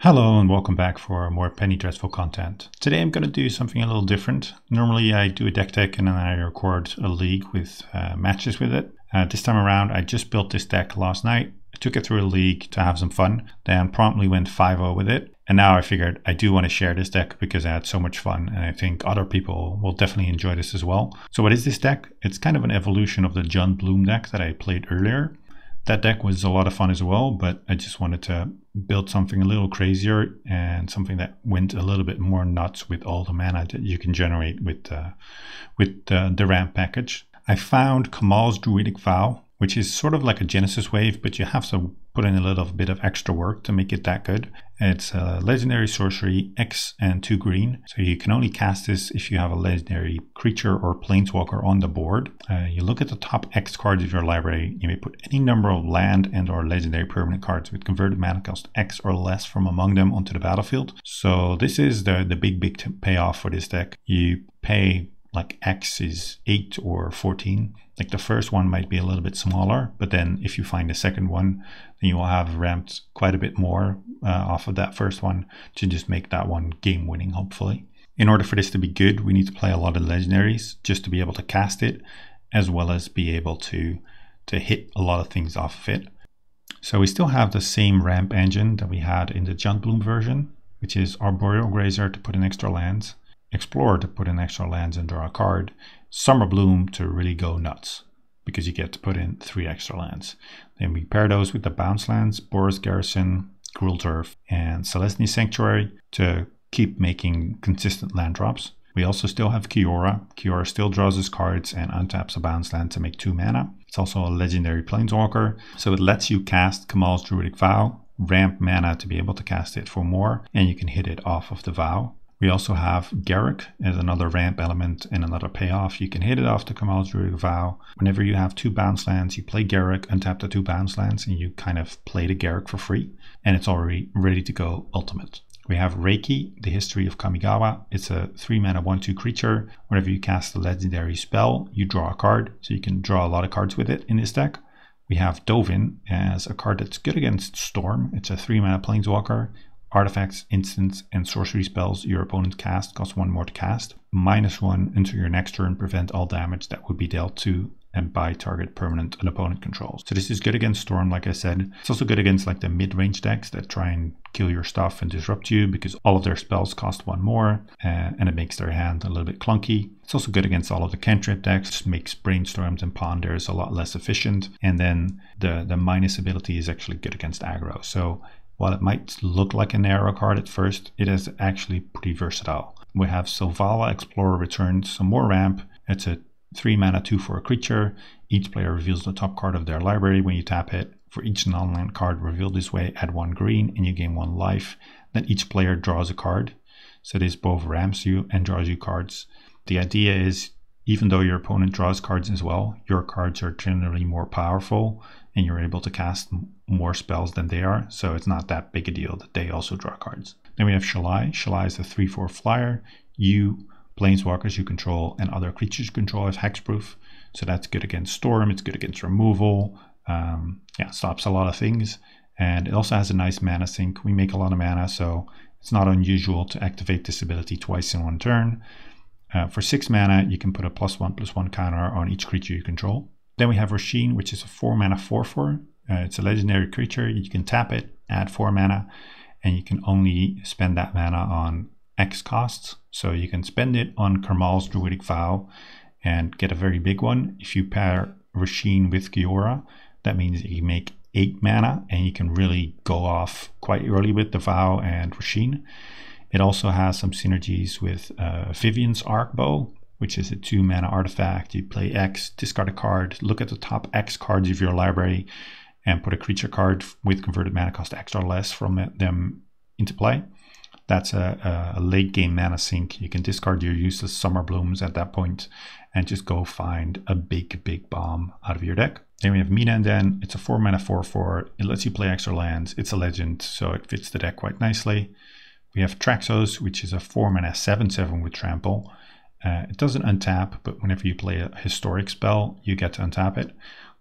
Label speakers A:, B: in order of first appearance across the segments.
A: Hello and welcome back for more Penny Dreadful content. Today I'm going to do something a little different. Normally I do a deck and then I record a league with matches with it. This time around I just built this deck last night. I took it through a league to have some fun, then promptly went 5-0 with it. And now I figured I do want to share this deck because I had so much fun and I think other people will definitely enjoy this as well. So what is this deck? It's kind of an evolution of the John Bloom deck that I played earlier. That deck was a lot of fun as well, but I just wanted to build something a little crazier and something that went a little bit more nuts with all the mana that you can generate with the ramp package. I found Kamal's Druidic Vow, which is sort of like a Genesis wave, but you have to put in a little bit of extra work to make it that good. It's a legendary sorcery, X and 2 green. So you can only cast this if you have a legendary creature or planeswalker on the board. You look at the top X cards of your library. You may put any number of land and or legendary permanent cards with converted mana cost X or less from among them onto the battlefield. So this is the big payoff for this deck. You pay like X is 8 or 14. Like the first one might be a little bit smaller, but then if you find the second one, then you will have ramped quite a bit more off of that first one to just make that one game winning, hopefully. In order for this to be good, we need to play a lot of legendaries just to be able to cast it, as well as be able to hit a lot of things off of it. So we still have the same ramp engine that we had in the John Bloom version, which is Arboreal Grazer to put in extra lands, Explorer to put in extra lands and draw a card, Summer Bloom to really go nuts because you get to put in 3 extra lands. Then we pair those with the bounce lands, Boris Garrison, Cruel Turf, and Celestine Sanctuary to keep making consistent land drops. We also still have Kiora. Kiora still draws his cards and untaps a bounce land to make 2 mana. It's also a legendary planeswalker, so it lets you cast Kamal's Druidic Vow, ramp mana to be able to cast it for more, and you can hit it off of the vow. We also have Garruk as another ramp element and another payoff. You can hit it off the Kamal's Druidic Vow. Whenever you have 2 bounce lands, you play Garruk, untap the 2 bounce lands, and you kind of play the Garruk for free. And it's already ready to go ultimate. We have Reiki, the History of Kamigawa. It's a 3 mana 1/2 creature. Whenever you cast a legendary spell, you draw a card. So you can draw a lot of cards with it in this deck. We have Dovin as a card that's good against Storm. It's a 3 mana planeswalker. Artifacts, instants, and sorcery spells your opponent cast cost 1 more to cast. -1 until your next turn, prevent all damage that would be dealt to and by target permanent an opponent controls. So this is good against Storm, like I said. It's also good against like the mid-range decks that try and kill your stuff and disrupt you because all of their spells cost 1 more and it makes their hand a little bit clunky. It's also good against all of the cantrip decks, makes brainstorms and ponders a lot less efficient. And then the minus ability is actually good against aggro. So while it might look like an arrow card at first, it is actually pretty versatile. We have Selvala Explorer return, some more ramp. It's a 3 mana 2 for a creature. Each player reveals the top card of their library when you tap it. For each non-land card revealed this way, add 1 green and you gain 1 life. Then each player draws a card. So this both ramps you and draws you cards. The idea is, even though your opponent draws cards as well, your cards are generally more powerful and you're able to cast more spells than they are. So it's not that big a deal that they also draw cards. Then we have Shalai. Shalai is a 3/4 flyer. You, planeswalkers you control, and other creatures you control have hexproof. So that's good against Storm. It's good against removal. Stops a lot of things. And it also has a nice mana sink. We make a lot of mana, so it's not unusual to activate this ability twice in 1 turn. For 6 mana, you can put a +1/+1 counter on each creature you control. Then we have Rasheen, which is a 4 mana 4/4. It's a legendary creature. You can tap it, add 4 mana, and you can only spend that mana on X costs. So you can spend it on Kamal's Druidic Vow and get a very big one. If you pair Rasheen with Kiora, that means you make 8 mana and you can really go off quite early with the Vow and Rasheen. It also has some synergies with Vivian's Arcbow, which is a 2 mana artifact. You play X, discard a card, look at the top X cards of your library, and put a creature card with converted mana cost X or less from them into play. That's a late game mana sink. You can discard your useless Summer Blooms at that point and just go find a big bomb out of your deck. Then we have Minanden. It's a 4 mana 4/4. It lets you play extra lands. It's a legend, so it fits the deck quite nicely. We have Traxos, which is a 4 mana 7/7 with trample. It doesn't untap, but whenever you play a historic spell, you get to untap it.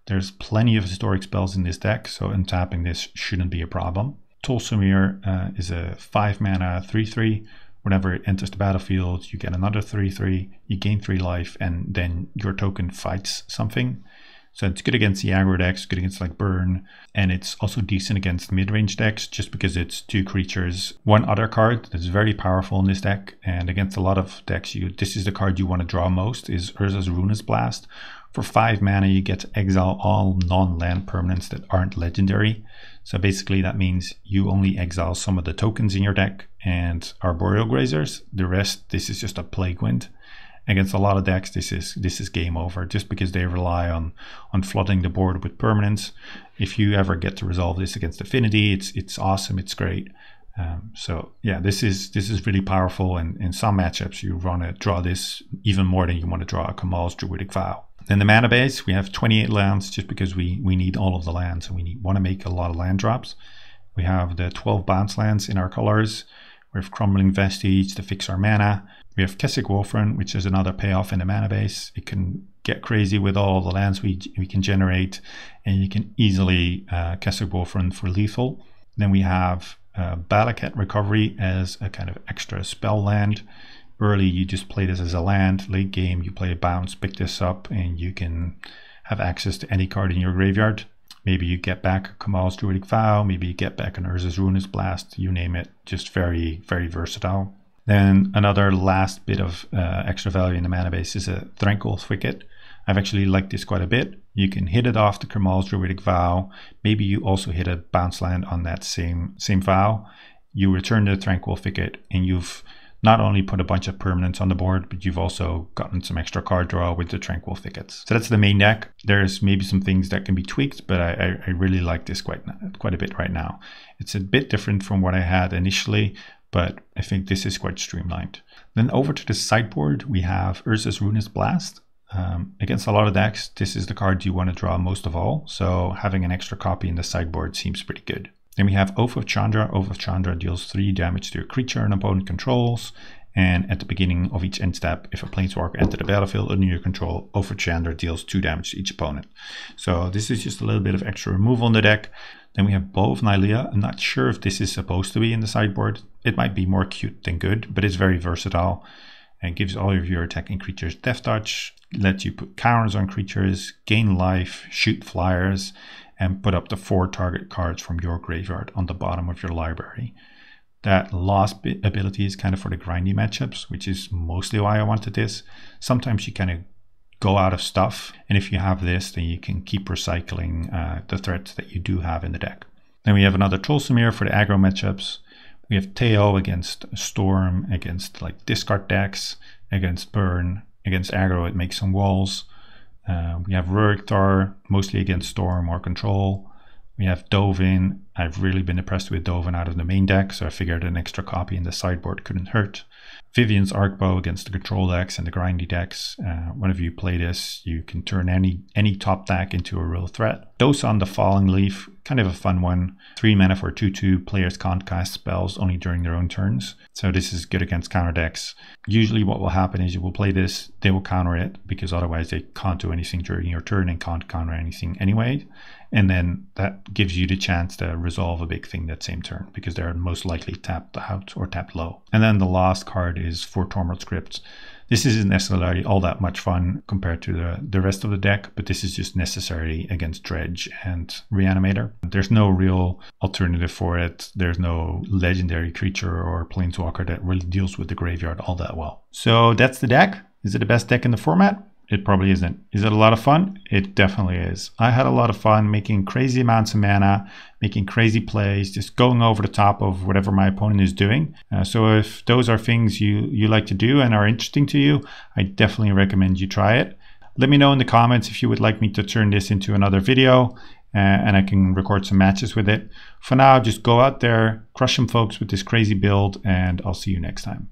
A: There's plenty of historic spells in this deck, so untapping this shouldn't be a problem. Tolsimir is a 5 mana 3/3. Whenever it enters the battlefield, you get another 3/3, you gain 3 life, and then your token fights something. So it's good against the aggro decks, good against like Burn, and it's also decent against mid-range decks just because it's 2 creatures. One other card that's very powerful in this deck, and against a lot of decks, this is the card you want to draw most, is Urza's Ruinous Blast. For 5 mana, you get to exile all non-land permanents that aren't legendary. So basically that means you only exile some of the tokens in your deck and Arboreal Grazers. The rest, this is just a Plague Wind. Against a lot of decks, this is game over, just because they rely on flooding the board with permanents. If you ever get to resolve this against Affinity, it's awesome, it's great. So yeah, this is really powerful, and in some matchups you want to draw this even more than you want to draw a Kamal's Druidic Vow. Then the mana base, we have 28 lands just because we need all of the lands, and we want to make a lot of land drops. We have the 12 bounce lands in our colors. We have Crumbling Vestige to fix our mana. We have Kessig Wolfrun, which is another payoff in the mana base. It can get crazy with all the lands we can generate, and you can easily Kessig Wolfrun for lethal. Then we have Balaket Recovery as a kind of extra spell land. Early you just play this as a land, late game you play a bounce, pick this up, and you can have access to any card in your graveyard. Maybe you get back Kamal's Druidic Vow, maybe you get back an Urza's Ruinous Blast, you name it, just very, very versatile. Then another last bit of extra value in the mana base is a Tranquil Thicket. I've actually liked this quite a bit. You can hit it off the Kamal's Druidic Vow. Maybe you also hit a bounce land on that same vow. You return the Tranquil Thicket, and you've not only put a bunch of permanents on the board, but you've also gotten some extra card draw with the Tranquil Thickets. So that's the main deck. There's maybe some things that can be tweaked, but I really like this quite a bit right now. It's a bit different from what I had initially, but I think this is quite streamlined. Then over to the sideboard, we have Urza's Ruinous Blast. Against a lot of decks, this is the card you want to draw most of all, so having an extra copy in the sideboard seems pretty good. Then we have Oath of Chandra. Oath of Chandra deals 3 damage to a creature an opponent controls, and at the beginning of each end step, if a planeswalker enters the battlefield under your control, Oath of Chandra deals 2 damage to each opponent. So this is just a little bit of extra removal in the deck. Then we have Bow of Nylea. I'm not sure if this is supposed to be in the sideboard. It might be more cute than good, but it's very versatile and gives all of your attacking creatures Death Touch, lets you put counters on creatures, gain life, shoot flyers, and put up to 4 target cards from your graveyard on the bottom of your library. That last ability is kind of for the grindy matchups, which is mostly why I wanted this. Sometimes you kind of go out of stuff, and if you have this, then you can keep recycling the threats that you do have in the deck. Then we have another Tolsimir for the aggro matchups. We have Teo against Storm, against like discard decks, against Burn, against aggro it makes some walls. We have Rurikthar, mostly against Storm or Control. We have Dovin. I've really been impressed with Dovin out of the main deck, so I figured an extra copy in the sideboard couldn't hurt. Vivian's Arcbow against the control decks and the grindy decks. Whenever you play this, you can turn any top deck into a real threat. Dosan the Falling Leaf, kind of a fun one. 3 mana for 2/2. Players can't cast spells only during their own turns. So this is good against counter decks. Usually what will happen is you will play this, they will counter it, because otherwise they can't do anything during your turn and can't counter anything anyway. And then that gives you the chance to resolve a big thing that same turn, because they're most likely tapped out or tapped low. And then the last card is for Tormod Script. This isn't necessarily all that much fun compared to the rest of the deck, but this is just necessary against Dredge and Reanimator. There's no real alternative for it. There's no legendary creature or planeswalker that really deals with the graveyard all that well. So that's the deck. Is it the best deck in the format? It probably isn't. Is it a lot of fun? It definitely is. I had a lot of fun making crazy amounts of mana, making crazy plays, just going over the top of whatever my opponent is doing. So if those are things you like to do and are interesting to you, I definitely recommend you try it. Let me know in the comments if you would like me to turn this into another video and I can record some matches with it. For now, just go out there, crush some folks with this crazy build, and I'll see you next time.